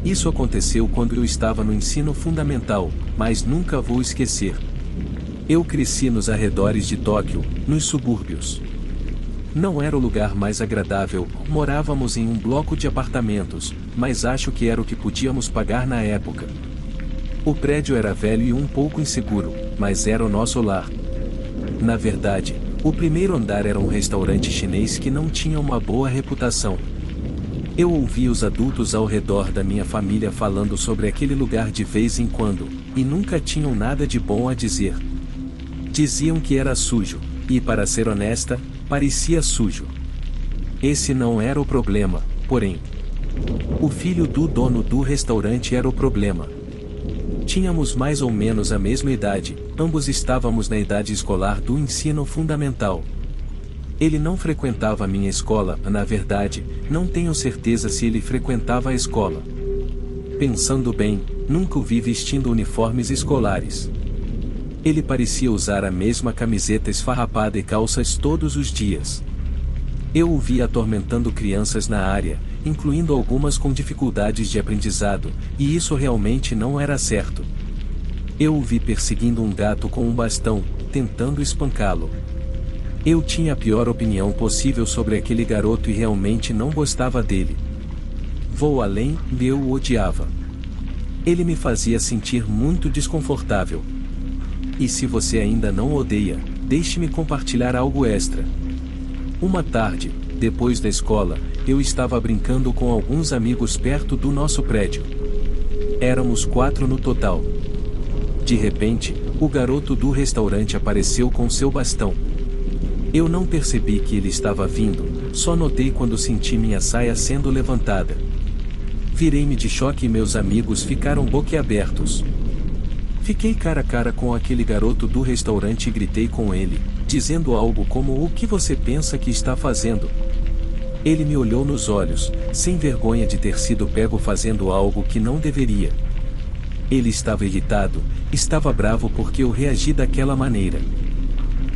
Isso aconteceu quando eu estava no ensino fundamental, mas nunca vou esquecer. Eu cresci nos arredores de Tóquio, nos subúrbios. Não era o lugar mais agradável, morávamos em um bloco de apartamentos, mas acho que era o que podíamos pagar na época. O prédio era velho e um pouco inseguro, mas era o nosso lar. Na verdade, o primeiro andar era um restaurante chinês que não tinha uma boa reputação. Eu ouvia os adultos ao redor da minha família falando sobre aquele lugar de vez em quando, e nunca tinham nada de bom a dizer. Diziam que era sujo, e para ser honesta, parecia sujo. Esse não era o problema, porém. O filho do dono do restaurante era o problema. Tínhamos mais ou menos a mesma idade, ambos estávamos na idade escolar do ensino fundamental. Ele não frequentava a minha escola, na verdade, não tenho certeza se ele frequentava a escola. Pensando bem, nunca o vi vestindo uniformes escolares. Ele parecia usar a mesma camiseta esfarrapada e calças todos os dias. Eu o vi atormentando crianças na área, incluindo algumas com dificuldades de aprendizado, e isso realmente não era certo. Eu o vi perseguindo um gato com um bastão, tentando espancá-lo. Eu tinha a pior opinião possível sobre aquele garoto e realmente não gostava dele. Vou além, eu o odiava. Ele me fazia sentir muito desconfortável. E se você ainda não o odeia, deixe-me compartilhar algo extra. Uma tarde, depois da escola, eu estava brincando com alguns amigos perto do nosso prédio. Éramos 4 no total. De repente, o garoto do restaurante apareceu com seu bastão. Eu não percebi que ele estava vindo, só notei quando senti minha saia sendo levantada. Virei-me de choque e meus amigos ficaram boquiabertos. Fiquei cara a cara com aquele garoto do restaurante e gritei com ele, dizendo algo como: "O que você pensa que está fazendo?" Ele me olhou nos olhos, sem vergonha de ter sido pego fazendo algo que não deveria. Ele estava irritado, estava bravo porque eu reagi daquela maneira.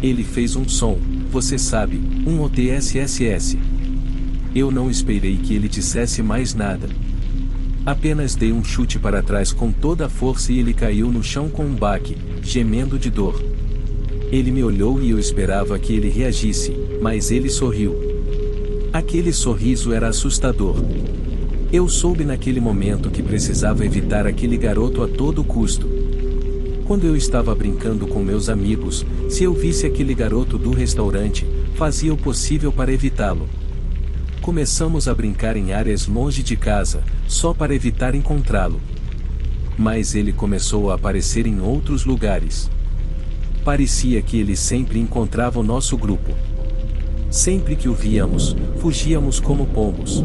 Ele fez um som, você sabe, um OTSSS. Eu não esperei que ele dissesse mais nada. Apenas dei um chute para trás com toda a força e ele caiu no chão com um baque, gemendo de dor. Ele me olhou e eu esperava que ele reagisse, mas ele sorriu. Aquele sorriso era assustador. Eu soube naquele momento que precisava evitar aquele garoto a todo custo. Quando eu estava brincando com meus amigos, se eu visse aquele garoto do restaurante, fazia o possível para evitá-lo. Começamos a brincar em áreas longe de casa, só para evitar encontrá-lo. Mas ele começou a aparecer em outros lugares. Parecia que ele sempre encontrava o nosso grupo. Sempre que o víamos, fugíamos como pombos.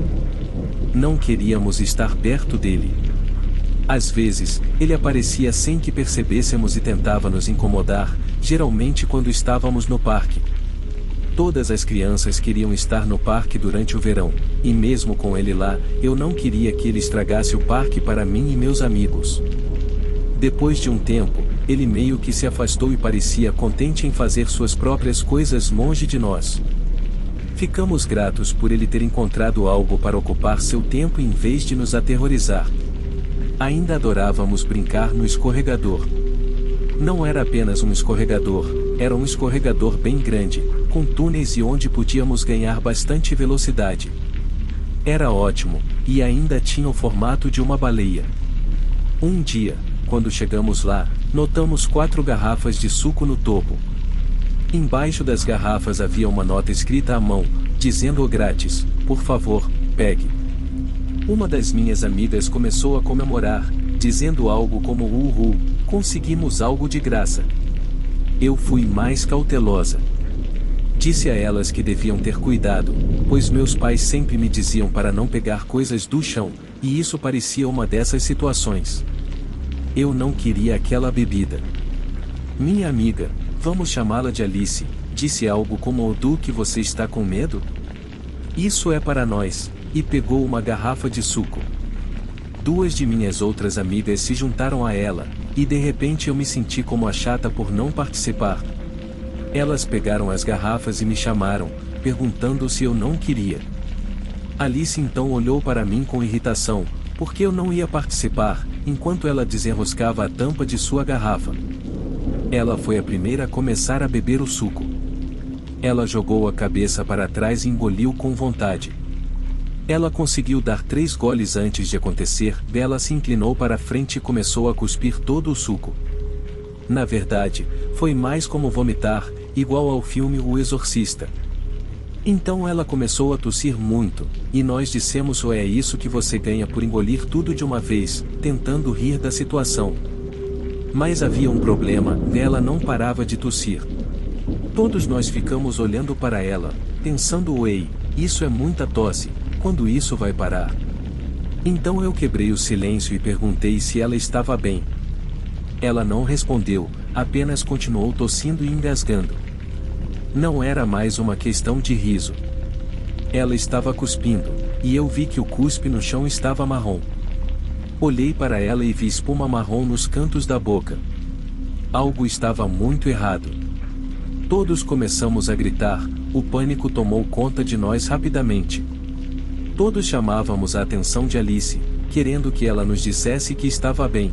Não queríamos estar perto dele. Às vezes, ele aparecia sem que percebêssemos e tentava nos incomodar, geralmente quando estávamos no parque. Todas as crianças queriam estar no parque durante o verão, e mesmo com ele lá, eu não queria que ele estragasse o parque para mim e meus amigos. Depois de um tempo, ele meio que se afastou e parecia contente em fazer suas próprias coisas longe de nós. Ficamos gratos por ele ter encontrado algo para ocupar seu tempo em vez de nos aterrorizar. Ainda adorávamos brincar no escorregador. Não era apenas um escorregador, era um escorregador bem grande, com túneis e onde podíamos ganhar bastante velocidade. Era ótimo, e ainda tinha o formato de uma baleia. Um dia, quando chegamos lá, notamos 4 garrafas de suco no topo. Embaixo das garrafas havia uma nota escrita à mão, dizendo grátis, por favor, pegue. Uma das minhas amigas começou a comemorar, dizendo algo como uhul, conseguimos algo de graça. Eu fui mais cautelosa. Disse a elas que deviam ter cuidado, pois meus pais sempre me diziam para não pegar coisas do chão, e isso parecia uma dessas situações. Eu não queria aquela bebida. Minha amiga, vamos chamá-la de Alice, disse algo como: "Do que você está com medo? Isso é para nós", e pegou uma garrafa de suco. 2 de minhas outras amigas se juntaram a ela, e de repente eu me senti como a chata por não participar. Elas pegaram as garrafas e me chamaram, perguntando se eu não queria. Alice então olhou para mim com irritação, porque eu não ia participar, enquanto ela desenroscava a tampa de sua garrafa. Ela foi a primeira a começar a beber o suco. Ela jogou a cabeça para trás e engoliu com vontade. Ela conseguiu dar 3 goles antes de acontecer. Ela se inclinou para a frente e começou a cuspir todo o suco. Na verdade, foi mais como vomitar, igual ao filme O Exorcista. Então ela começou a tossir muito, e nós dissemos: "Oh, é isso que você ganha por engolir tudo de uma vez", tentando rir da situação. Mas havia um problema: ela não parava de tossir. Todos nós ficamos olhando para ela, pensando: "Ei, isso é muita tosse, quando isso vai parar?" Então eu quebrei o silêncio e perguntei se ela estava bem. Ela não respondeu, apenas continuou tossindo e engasgando. Não era mais uma questão de riso. Ela estava cuspindo, e eu vi que o cuspe no chão estava marrom. Olhei para ela e vi espuma marrom nos cantos da boca. Algo estava muito errado. Todos começamos a gritar, o pânico tomou conta de nós rapidamente. Todos chamávamos a atenção de Alice, querendo que ela nos dissesse que estava bem.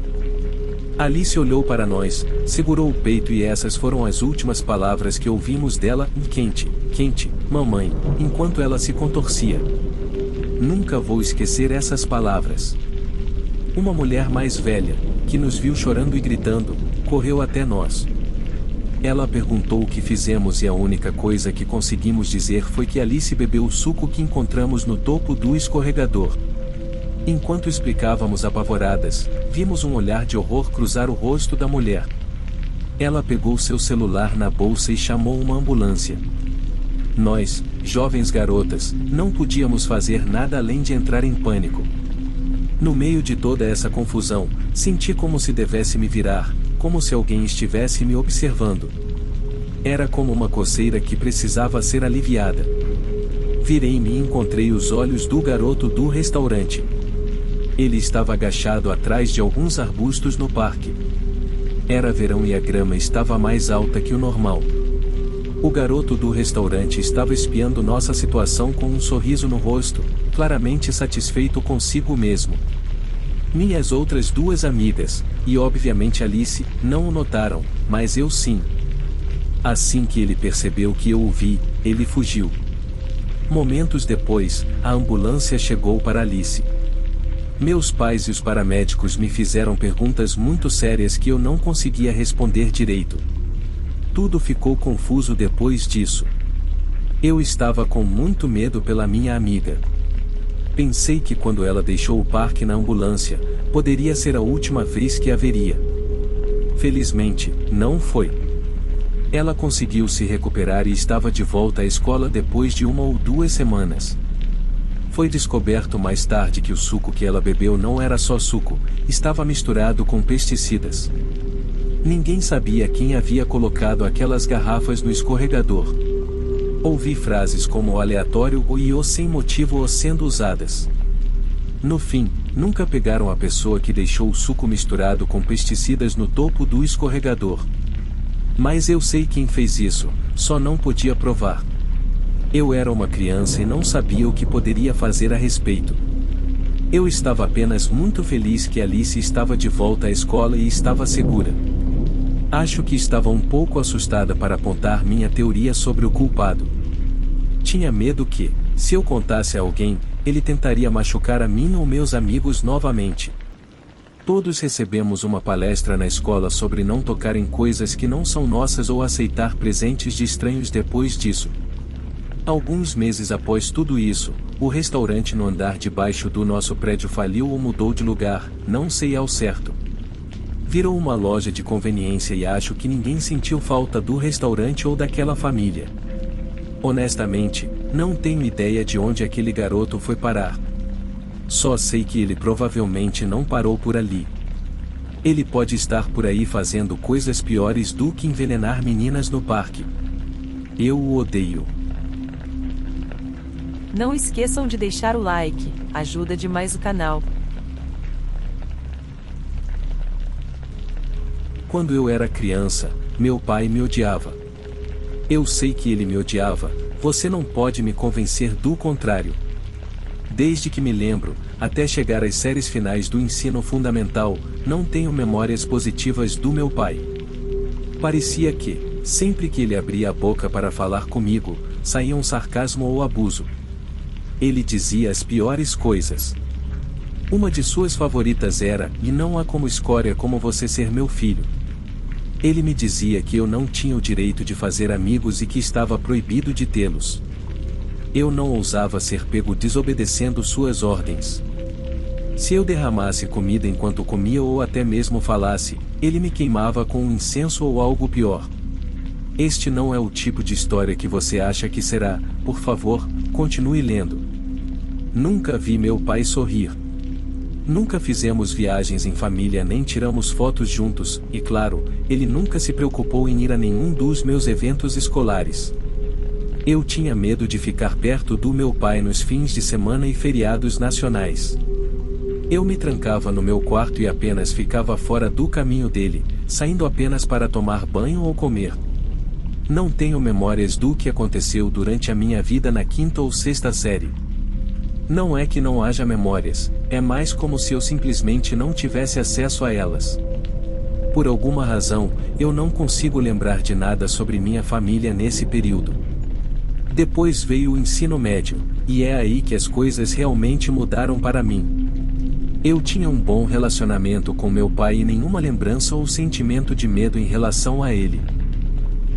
Alice olhou para nós, segurou o peito e essas foram as últimas palavras que ouvimos dela: "Quente, quente, mamãe", enquanto ela se contorcia. Nunca vou esquecer essas palavras. Uma mulher mais velha, que nos viu chorando e gritando, correu até nós. Ela perguntou o que fizemos e a única coisa que conseguimos dizer foi que Alice bebeu o suco que encontramos no topo do escorregador. Enquanto explicávamos apavoradas, vimos um olhar de horror cruzar o rosto da mulher. Ela pegou seu celular na bolsa e chamou uma ambulância. Nós, jovens garotas, não podíamos fazer nada além de entrar em pânico. No meio de toda essa confusão, senti como se devesse me virar, como se alguém estivesse me observando. Era como uma coceira que precisava ser aliviada. Virei-me e encontrei os olhos do garoto do restaurante. Ele estava agachado atrás de alguns arbustos no parque. Era verão e a grama estava mais alta que o normal. O garoto do restaurante estava espiando nossa situação com um sorriso no rosto, claramente satisfeito consigo mesmo. Minhas outras 2 amigas, e obviamente Alice, não o notaram, mas eu sim. Assim que ele percebeu que eu o vi, ele fugiu. Momentos depois, a ambulância chegou para Alice. Meus pais e os paramédicos me fizeram perguntas muito sérias que eu não conseguia responder direito. Tudo ficou confuso depois disso. Eu estava com muito medo pela minha amiga. Pensei que quando ela deixou o parque na ambulância, poderia ser a última vez que a veria. Felizmente, não foi. Ela conseguiu se recuperar e estava de volta à escola depois de 1 ou 2 semanas. Foi descoberto mais tarde que o suco que ela bebeu não era só suco, estava misturado com pesticidas. Ninguém sabia quem havia colocado aquelas garrafas no escorregador. Ouvi frases como o aleatório e o sem motivo sendo usadas. No fim, nunca pegaram a pessoa que deixou o suco misturado com pesticidas no topo do escorregador. Mas eu sei quem fez isso, só não podia provar. Eu era uma criança e não sabia o que poderia fazer a respeito. Eu estava apenas muito feliz que Alice estava de volta à escola e estava segura. Acho que estava um pouco assustada para apontar minha teoria sobre o culpado. Tinha medo que, se eu contasse a alguém, ele tentaria machucar a mim ou meus amigos novamente. Todos recebemos uma palestra na escola sobre não tocar em coisas que não são nossas ou aceitar presentes de estranhos depois disso. Alguns meses após tudo isso, o restaurante no andar de baixo do nosso prédio faliu ou mudou de lugar, não sei ao certo. Virou uma loja de conveniência e acho que ninguém sentiu falta do restaurante ou daquela família. Honestamente, não tenho ideia de onde aquele garoto foi parar. Só sei que ele provavelmente não parou por ali. Ele pode estar por aí fazendo coisas piores do que envenenar meninas no parque. Eu o odeio. Não esqueçam de deixar o like, ajuda demais o canal. Quando eu era criança, meu pai me odiava. Eu sei que ele me odiava, você não pode me convencer do contrário. Desde que me lembro, até chegar às séries finais do ensino fundamental, não tenho memórias positivas do meu pai. Parecia que, sempre que ele abria a boca para falar comigo, saía um sarcasmo ou abuso. Ele dizia as piores coisas. Uma de suas favoritas era: "E não há como escória como você ser meu filho." Ele me dizia que eu não tinha o direito de fazer amigos e que estava proibido de tê-los. Eu não ousava ser pego desobedecendo suas ordens. Se eu derramasse comida enquanto comia ou até mesmo falasse, ele me queimava com um incenso ou algo pior. Este não é o tipo de história que você acha que será. Por favor, continue lendo. Nunca vi meu pai sorrir. Nunca fizemos viagens em família nem tiramos fotos juntos, e claro, ele nunca se preocupou em ir a nenhum dos meus eventos escolares. Eu tinha medo de ficar perto do meu pai nos fins de semana e feriados nacionais. Eu me trancava no meu quarto e apenas ficava fora do caminho dele, saindo apenas para tomar banho ou comer. Não tenho memórias do que aconteceu durante a minha vida na quinta ou sexta série. Não é que não haja memórias, é mais como se eu simplesmente não tivesse acesso a elas. Por alguma razão, eu não consigo lembrar de nada sobre minha família nesse período. Depois veio o ensino médio, e é aí que as coisas realmente mudaram para mim. Eu tinha um bom relacionamento com meu pai e nenhuma lembrança ou sentimento de medo em relação a ele.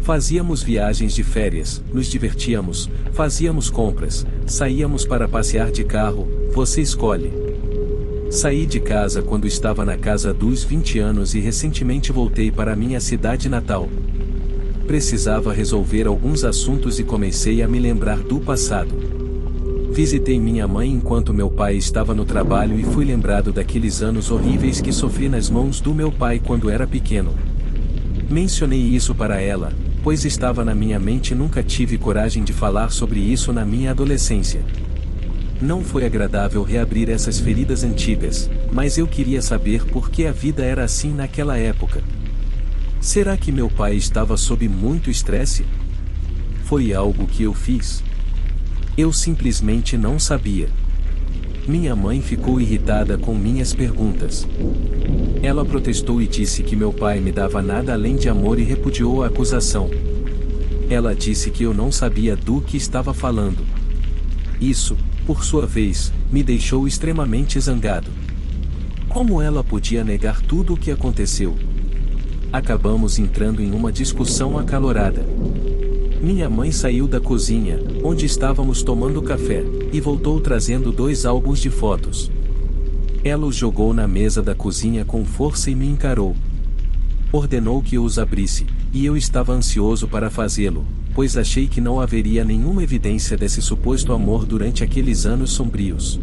Fazíamos viagens de férias, nos divertíamos, fazíamos compras, saíamos para passear de carro, você escolhe. Saí de casa quando estava na casa dos 20 anos e recentemente voltei para minha cidade natal. Precisava resolver alguns assuntos e comecei a me lembrar do passado. Visitei minha mãe enquanto meu pai estava no trabalho e fui lembrado daqueles anos horríveis que sofri nas mãos do meu pai quando era pequeno. Mencionei isso para ela, pois estava na minha mente e nunca tive coragem de falar sobre isso na minha adolescência. Não foi agradável reabrir essas feridas antigas, mas eu queria saber por que a vida era assim naquela época. Será que meu pai estava sob muito estresse? Foi algo que eu fiz? Eu simplesmente não sabia. Minha mãe ficou irritada com minhas perguntas. Ela protestou e disse que meu pai me dava nada além de amor e repudiou a acusação. Ela disse que eu não sabia do que estava falando. Isso, por sua vez, me deixou extremamente zangado. Como ela podia negar tudo o que aconteceu? Acabamos entrando em uma discussão acalorada. Minha mãe saiu da cozinha, onde estávamos tomando café, e voltou trazendo 2 álbuns de fotos. Ela os jogou na mesa da cozinha com força e me encarou. Ordenou que eu os abrisse, e eu estava ansioso para fazê-lo, pois achei que não haveria nenhuma evidência desse suposto amor durante aqueles anos sombrios.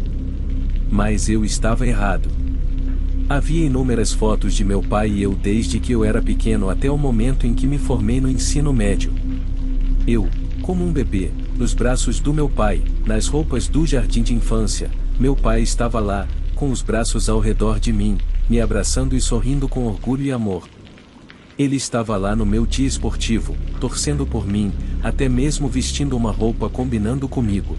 Mas eu estava errado. Havia inúmeras fotos de meu pai e eu desde que eu era pequeno até o momento em que me formei no ensino médio. Eu, como um bebê, nos braços do meu pai, nas roupas do jardim de infância, meu pai estava lá, com os braços ao redor de mim, me abraçando e sorrindo com orgulho e amor. Ele estava lá no meu dia esportivo, torcendo por mim, até mesmo vestindo uma roupa combinando comigo.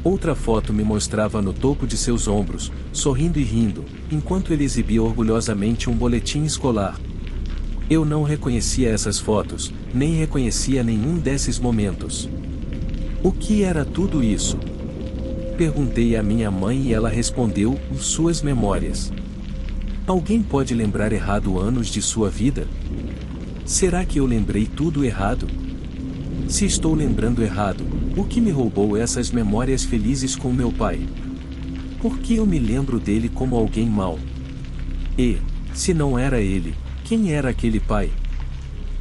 Outra foto me mostrava no topo de seus ombros, sorrindo e rindo, enquanto ele exibia orgulhosamente um boletim escolar. Eu não reconhecia essas fotos, nem reconhecia nenhum desses momentos. O que era tudo isso? Perguntei à minha mãe e ela respondeu: suas memórias. Alguém pode lembrar errado anos de sua vida? Será que eu lembrei tudo errado? Se estou lembrando errado, o que me roubou essas memórias felizes com meu pai? Por que eu me lembro dele como alguém mau? E, se não era ele, quem era aquele pai?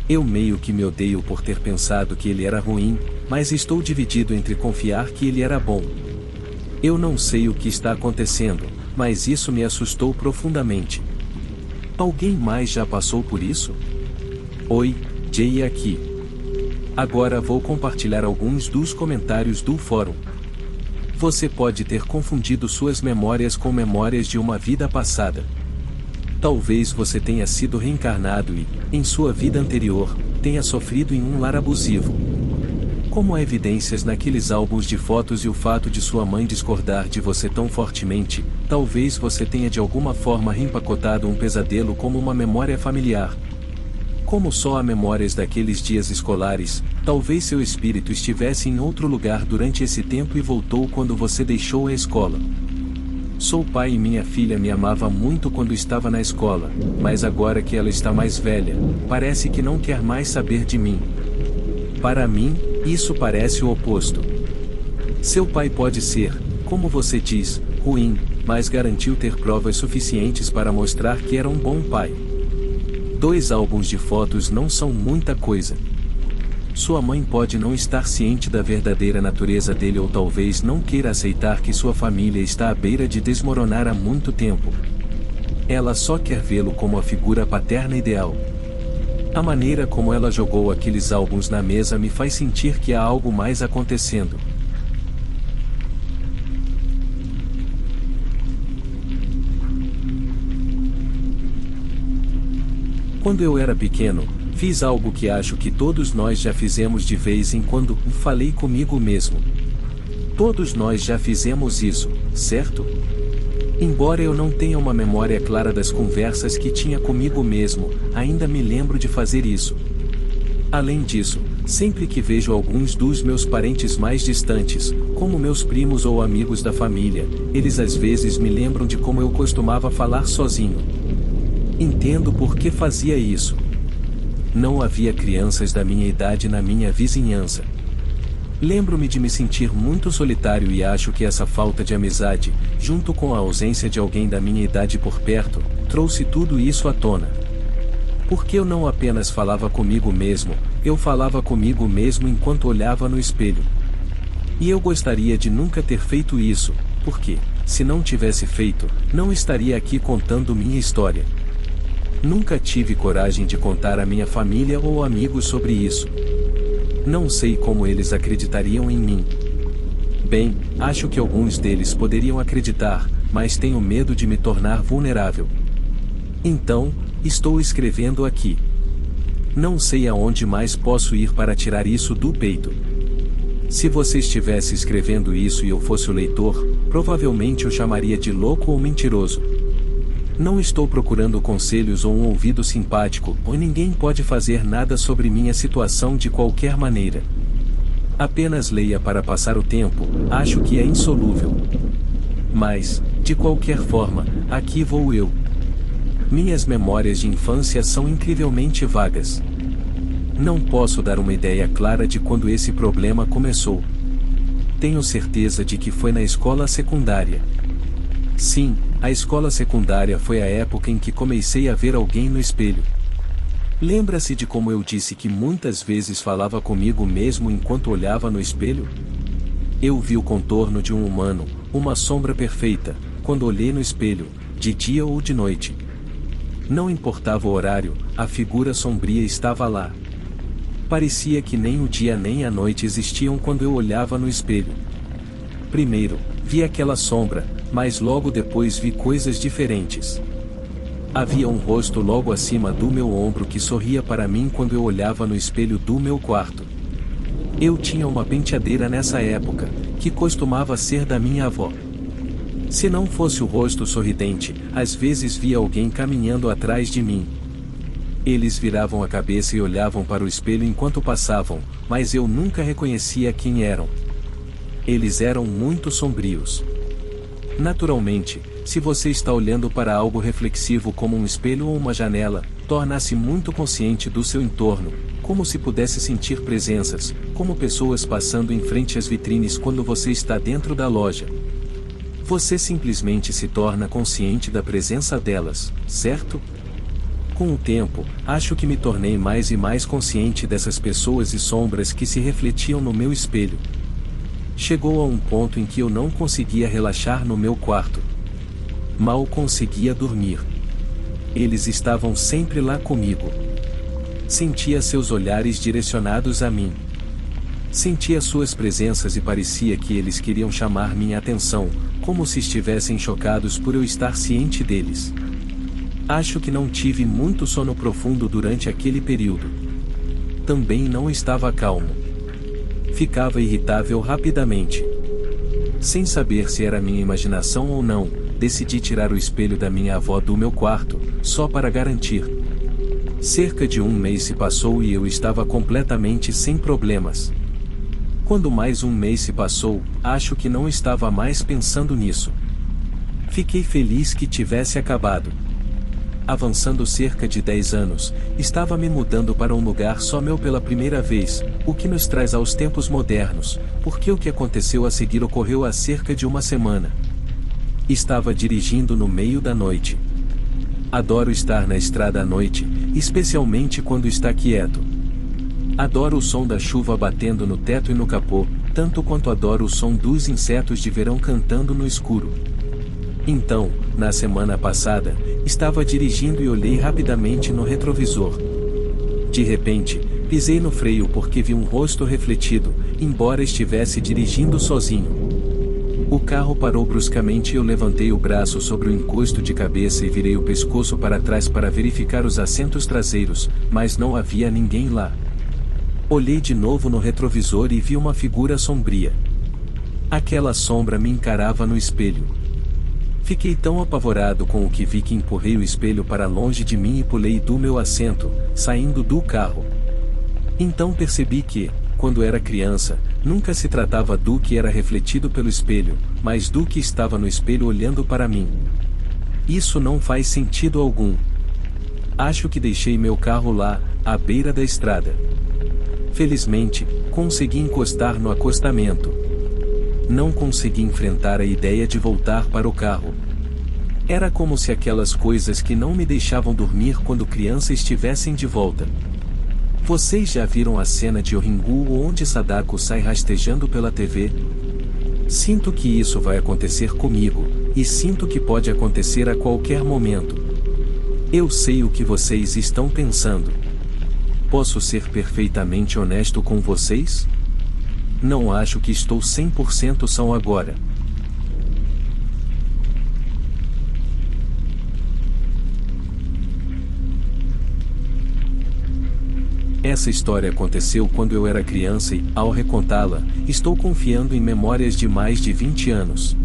Eu meio que me odeio por ter pensado que ele era ruim, mas estou dividido entre confiar que ele era bom. Eu não sei o que está acontecendo, mas isso me assustou profundamente. Alguém mais já passou por isso? Oi, Jay aqui. Agora vou compartilhar alguns dos comentários do fórum. Você pode ter confundido suas memórias com memórias de uma vida passada. Talvez você tenha sido reencarnado e, em sua vida anterior, tenha sofrido em um lar abusivo. Como há evidências naqueles álbuns de fotos e o fato de sua mãe discordar de você tão fortemente, talvez você tenha de alguma forma reempacotado um pesadelo como uma memória familiar. Como só há memórias daqueles dias escolares, talvez seu espírito estivesse em outro lugar durante esse tempo e voltou quando você deixou a escola. Sou pai e minha filha me amava muito quando estava na escola, mas agora que ela está mais velha, parece que não quer mais saber de mim. Para mim, isso parece o oposto. Seu pai pode ser, como você diz, ruim, mas garantiu ter provas suficientes para mostrar que era um bom pai. 2 álbuns de fotos não são muita coisa. Sua mãe pode não estar ciente da verdadeira natureza dele ou talvez não queira aceitar que sua família está à beira de desmoronar há muito tempo. Ela só quer vê-lo como a figura paterna ideal. A maneira como ela jogou aqueles álbuns na mesa me faz sentir que há algo mais acontecendo. Quando eu era pequeno, fiz algo que acho que todos nós já fizemos de vez em quando, falei comigo mesmo. Todos nós já fizemos isso, certo? Embora eu não tenha uma memória clara das conversas que tinha comigo mesmo, ainda me lembro de fazer isso. Além disso, sempre que vejo alguns dos meus parentes mais distantes, como meus primos ou amigos da família, eles às vezes me lembram de como eu costumava falar sozinho. Entendo por que fazia isso. Não havia crianças da minha idade na minha vizinhança. Lembro-me de me sentir muito solitário e acho que essa falta de amizade, junto com a ausência de alguém da minha idade por perto, trouxe tudo isso à tona. Porque eu não apenas falava comigo mesmo, eu falava comigo mesmo enquanto olhava no espelho. E eu gostaria de nunca ter feito isso, porque, se não tivesse feito, não estaria aqui contando minha história. Nunca tive coragem de contar à minha família ou amigos sobre isso. Não sei como eles acreditariam em mim. Bem, acho que alguns deles poderiam acreditar, mas tenho medo de me tornar vulnerável. Então, estou escrevendo aqui. Não sei aonde mais posso ir para tirar isso do peito. Se você estivesse escrevendo isso e eu fosse o leitor, provavelmente o chamaria de louco ou mentiroso. Não estou procurando conselhos ou um ouvido simpático, ou ninguém pode fazer nada sobre minha situação de qualquer maneira. Apenas leia para passar o tempo, acho que é insolúvel. Mas, de qualquer forma, aqui vou eu. Minhas memórias de infância são incrivelmente vagas. Não posso dar uma ideia clara de quando esse problema começou. Tenho certeza de que foi na escola secundária. Sim, a escola secundária foi a época em que comecei a ver alguém no espelho. Lembra-se de como eu disse que muitas vezes falava comigo mesmo enquanto olhava no espelho? Eu vi o contorno de um humano, uma sombra perfeita, quando olhei no espelho, de dia ou de noite. Não importava o horário, a figura sombria estava lá. Parecia que nem o dia nem a noite existiam quando eu olhava no espelho. Primeiro, vi aquela sombra, mas logo depois vi coisas diferentes. Havia um rosto logo acima do meu ombro que sorria para mim quando eu olhava no espelho do meu quarto. Eu tinha uma penteadeira nessa época, que costumava ser da minha avó. Se não fosse o rosto sorridente, às vezes via alguém caminhando atrás de mim. Eles viravam a cabeça e olhavam para o espelho enquanto passavam, mas eu nunca reconhecia quem eram. Eles eram muito sombrios. Naturalmente, se você está olhando para algo reflexivo como um espelho ou uma janela, torna-se muito consciente do seu entorno, como se pudesse sentir presenças, como pessoas passando em frente às vitrines quando você está dentro da loja. Você simplesmente se torna consciente da presença delas, certo? Com o tempo, acho que me tornei mais e mais consciente dessas pessoas e sombras que se refletiam no meu espelho. Chegou a um ponto em que eu não conseguia relaxar no meu quarto. Mal conseguia dormir. Eles estavam sempre lá comigo. Sentia seus olhares direcionados a mim. Sentia suas presenças e parecia que eles queriam chamar minha atenção, como se estivessem chocados por eu estar ciente deles. Acho que não tive muito sono profundo durante aquele período. Também não estava calmo. Ficava irritável rapidamente. Sem saber se era minha imaginação ou não, decidi tirar o espelho da minha avó do meu quarto, só para garantir. Cerca de um mês se passou e eu estava completamente sem problemas. Quando mais um mês se passou, acho que não estava mais pensando nisso. Fiquei feliz que tivesse acabado. Avançando cerca de 10 anos, estava me mudando para um lugar só meu pela primeira vez, o que nos traz aos tempos modernos, porque o que aconteceu a seguir ocorreu há cerca de uma semana. Estava dirigindo no meio da noite. Adoro estar na estrada à noite, especialmente quando está quieto. Adoro o som da chuva batendo no teto e no capô, tanto quanto adoro o som dos insetos de verão cantando no escuro. Então, na semana passada, estava dirigindo e olhei rapidamente no retrovisor. De repente, pisei no freio porque vi um rosto refletido, embora estivesse dirigindo sozinho. O carro parou bruscamente e eu levantei o braço sobre o encosto de cabeça e virei o pescoço para trás para verificar os assentos traseiros, mas não havia ninguém lá. Olhei de novo no retrovisor e vi uma figura sombria. Aquela sombra me encarava no espelho. Fiquei tão apavorado com o que vi que empurrei o espelho para longe de mim e pulei do meu assento, saindo do carro. Então percebi que, quando era criança, nunca se tratava do que era refletido pelo espelho, mas do que estava no espelho olhando para mim. Isso não faz sentido algum. Acho que deixei meu carro lá, à beira da estrada. Felizmente, consegui encostar no acostamento. Não consegui enfrentar a ideia de voltar para o carro. Era como se aquelas coisas que não me deixavam dormir quando criança estivessem de volta. Vocês já viram a cena de Oringu onde Sadako sai rastejando pela TV? Sinto que isso vai acontecer comigo, e sinto que pode acontecer a qualquer momento. Eu sei o que vocês estão pensando. Posso ser perfeitamente honesto com vocês? Não acho que estou 100% são agora. Essa história aconteceu quando eu era criança e, ao recontá-la, estou confiando em memórias de mais de 20 anos.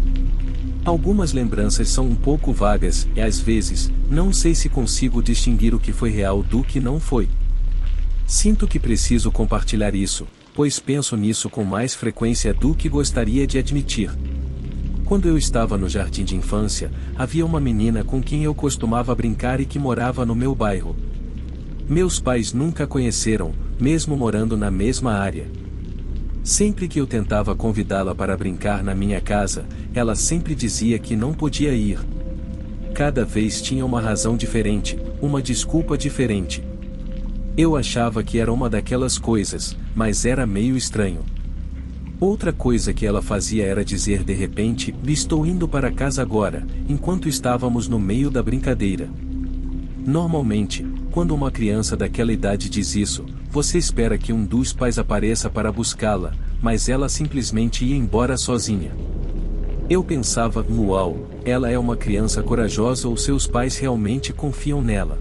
Algumas lembranças são um pouco vagas e, às vezes, não sei se consigo distinguir o que foi real do que não foi. Sinto que preciso compartilhar isso, pois penso nisso com mais frequência do que gostaria de admitir. Quando eu estava no jardim de infância, havia uma menina com quem eu costumava brincar e que morava no meu bairro. Meus pais nunca a conheceram, mesmo morando na mesma área. Sempre que eu tentava convidá-la para brincar na minha casa, ela sempre dizia que não podia ir. Cada vez tinha uma razão diferente, uma desculpa diferente. Eu achava que era uma daquelas coisas, mas era meio estranho. Outra coisa que ela fazia era dizer de repente, estou indo para casa agora, enquanto estávamos no meio da brincadeira. Normalmente, quando uma criança daquela idade diz isso, você espera que um dos pais apareça para buscá-la, mas ela simplesmente ia embora sozinha. Eu pensava, uau, ela é uma criança corajosa ou seus pais realmente confiam nela.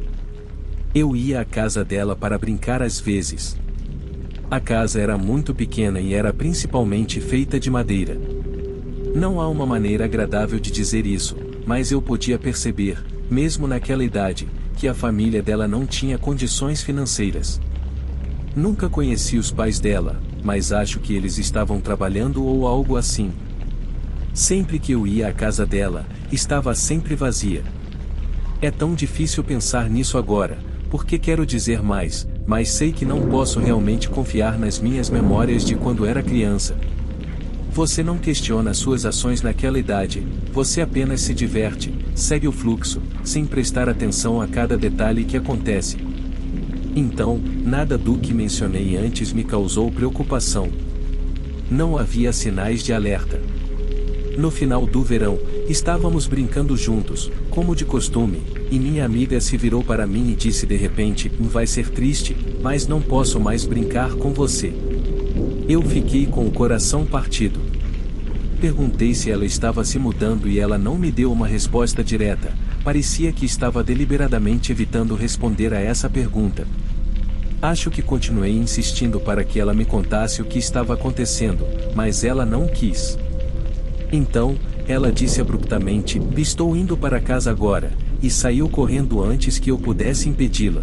Eu ia à casa dela para brincar às vezes. A casa era muito pequena e era principalmente feita de madeira. Não há uma maneira agradável de dizer isso, mas eu podia perceber, mesmo naquela idade, que a família dela não tinha condições financeiras. Nunca conheci os pais dela, mas acho que eles estavam trabalhando ou algo assim. Sempre que eu ia à casa dela, estava sempre vazia. É tão difícil pensar nisso agora, porque quero dizer mais, mas sei que não posso realmente confiar nas minhas memórias de quando era criança. Você não questiona suas ações naquela idade, você apenas se diverte, segue o fluxo, sem prestar atenção a cada detalhe que acontece. Então, nada do que mencionei antes me causou preocupação. Não havia sinais de alerta. No final do verão, estávamos brincando juntos, como de costume, e minha amiga se virou para mim e disse de repente, vai ser triste, mas não posso mais brincar com você. Eu fiquei com o coração partido. Perguntei se ela estava se mudando e ela não me deu uma resposta direta, parecia que estava deliberadamente evitando responder a essa pergunta. Acho que continuei insistindo para que ela me contasse o que estava acontecendo, mas ela não quis. Então, ela disse abruptamente: "Estou indo para casa agora", e saiu correndo antes que eu pudesse impedi-la.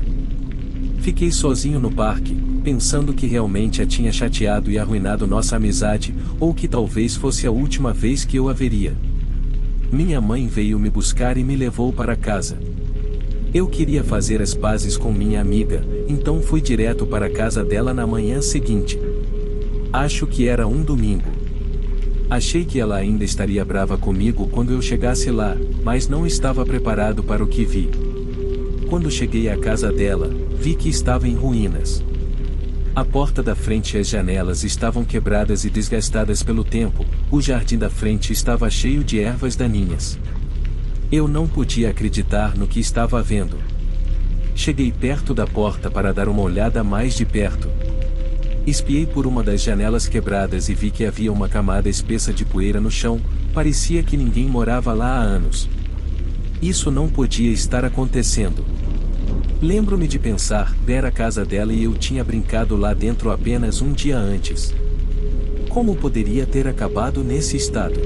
Fiquei sozinho no parque, pensando que realmente a tinha chateado e arruinado nossa amizade, ou que talvez fosse a última vez que eu a veria. Minha mãe veio me buscar e me levou para casa. Eu queria fazer as pazes com minha amiga, então fui direto para a casa dela na manhã seguinte. Acho que era um domingo. Achei que ela ainda estaria brava comigo quando eu chegasse lá, mas não estava preparado para o que vi. Quando cheguei à casa dela, vi que estava em ruínas. A porta da frente e as janelas estavam quebradas e desgastadas pelo tempo, o jardim da frente estava cheio de ervas daninhas. Eu não podia acreditar no que estava vendo. Cheguei perto da porta para dar uma olhada mais de perto. Espiei por uma das janelas quebradas e vi que havia uma camada espessa de poeira no chão, parecia que ninguém morava lá há anos. Isso não podia estar acontecendo. Lembro-me de pensar, era a casa dela e eu tinha brincado lá dentro apenas um dia antes. Como poderia ter acabado nesse estado?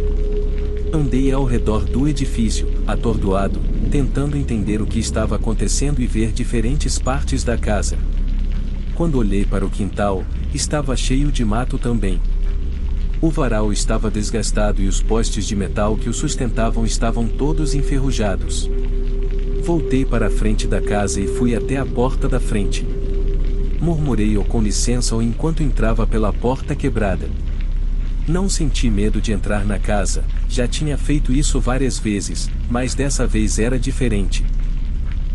Andei ao redor do edifício, atordoado, tentando entender o que estava acontecendo e ver diferentes partes da casa. Quando olhei para o quintal, estava cheio de mato também. O varal estava desgastado e os postes de metal que o sustentavam estavam todos enferrujados. Voltei para a frente da casa e fui até a porta da frente. Murmurei com licença enquanto entrava pela porta quebrada. Não senti medo de entrar na casa, já tinha feito isso várias vezes, mas dessa vez era diferente.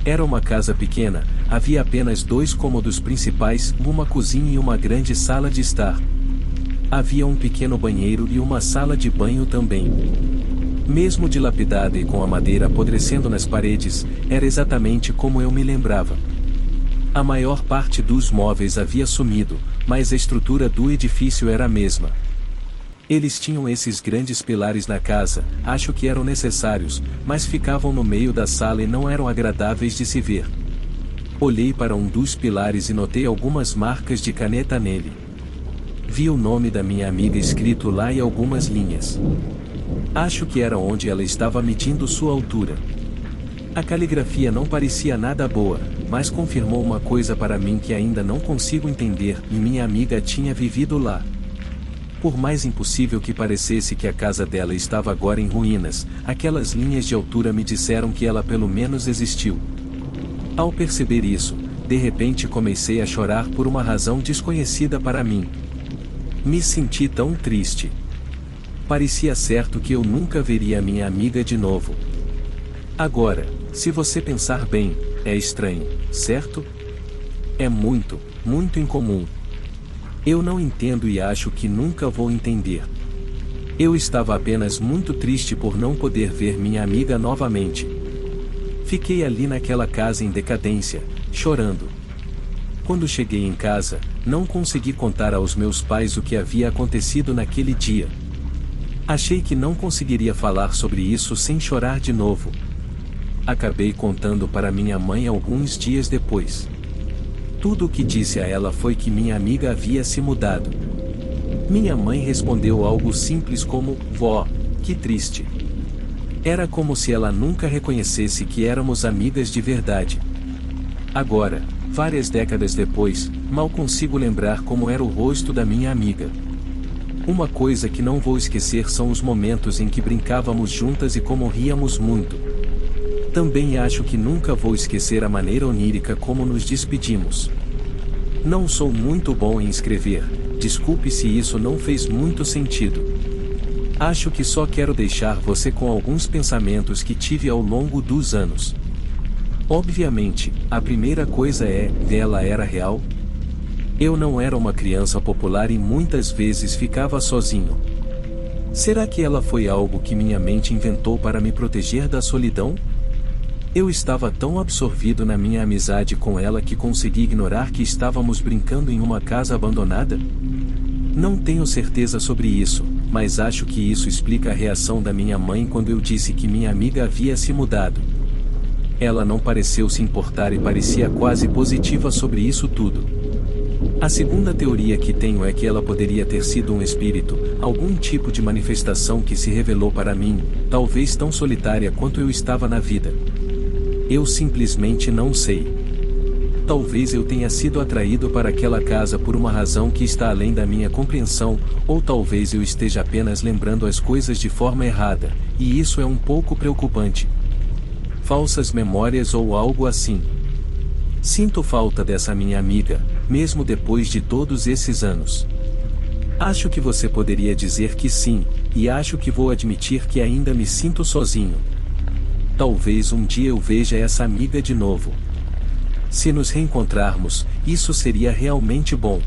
Era uma casa pequena, havia apenas 2 cômodos principais, uma cozinha e uma grande sala de estar. Havia um pequeno banheiro e uma sala de banho também. Mesmo dilapidada e com a madeira apodrecendo nas paredes, era exatamente como eu me lembrava. A maior parte dos móveis havia sumido, mas a estrutura do edifício era a mesma. Eles tinham esses grandes pilares na casa, acho que eram necessários, mas ficavam no meio da sala e não eram agradáveis de se ver. Olhei para um dos pilares e notei algumas marcas de caneta nele. Vi o nome da minha amiga escrito lá e algumas linhas. Acho que era onde ela estava medindo sua altura. A caligrafia não parecia nada boa, mas confirmou uma coisa para mim que ainda não consigo entender, e minha amiga tinha vivido lá. Por mais impossível que parecesse que a casa dela estava agora em ruínas, aquelas linhas de altura me disseram que ela pelo menos existiu. Ao perceber isso, de repente comecei a chorar por uma razão desconhecida para mim. Me senti tão triste. Parecia certo que eu nunca veria minha amiga de novo. Agora, se você pensar bem, é estranho, certo? É muito, muito incomum. Eu não entendo e acho que nunca vou entender. Eu estava apenas muito triste por não poder ver minha amiga novamente. Fiquei ali naquela casa em decadência, chorando. Quando cheguei em casa, não consegui contar aos meus pais o que havia acontecido naquele dia. Achei que não conseguiria falar sobre isso sem chorar de novo. Acabei contando para minha mãe alguns dias depois. Tudo o que disse a ela foi que minha amiga havia se mudado. Minha mãe respondeu algo simples como: "Vó, que triste." Era como se ela nunca reconhecesse que éramos amigas de verdade. Agora, várias décadas depois, mal consigo lembrar como era o rosto da minha amiga. Uma coisa que não vou esquecer são os momentos em que brincávamos juntas e como ríamos muito. Também acho que nunca vou esquecer a maneira onírica como nos despedimos. Não sou muito bom em escrever, desculpe se isso não fez muito sentido. Acho que só quero deixar você com alguns pensamentos que tive ao longo dos anos. Obviamente, a primeira coisa é: ela era real? Eu não era uma criança popular e muitas vezes ficava sozinho. Será que ela foi algo que minha mente inventou para me proteger da solidão? Eu estava tão absorvido na minha amizade com ela que consegui ignorar que estávamos brincando em uma casa abandonada? Não tenho certeza sobre isso, mas acho que isso explica a reação da minha mãe quando eu disse que minha amiga havia se mudado. Ela não pareceu se importar e parecia quase positiva sobre isso tudo. A segunda teoria que tenho é que ela poderia ter sido um espírito, algum tipo de manifestação que se revelou para mim, talvez tão solitária quanto eu estava na vida. Eu simplesmente não sei. Talvez eu tenha sido atraído para aquela casa por uma razão que está além da minha compreensão, ou talvez eu esteja apenas lembrando as coisas de forma errada, e isso é um pouco preocupante. Falsas memórias ou algo assim. Sinto falta dessa minha amiga, mesmo depois de todos esses anos. Acho que você poderia dizer que sim, e acho que vou admitir que ainda me sinto sozinho. Talvez um dia eu veja essa amiga de novo. Se nos reencontrarmos, isso seria realmente bom.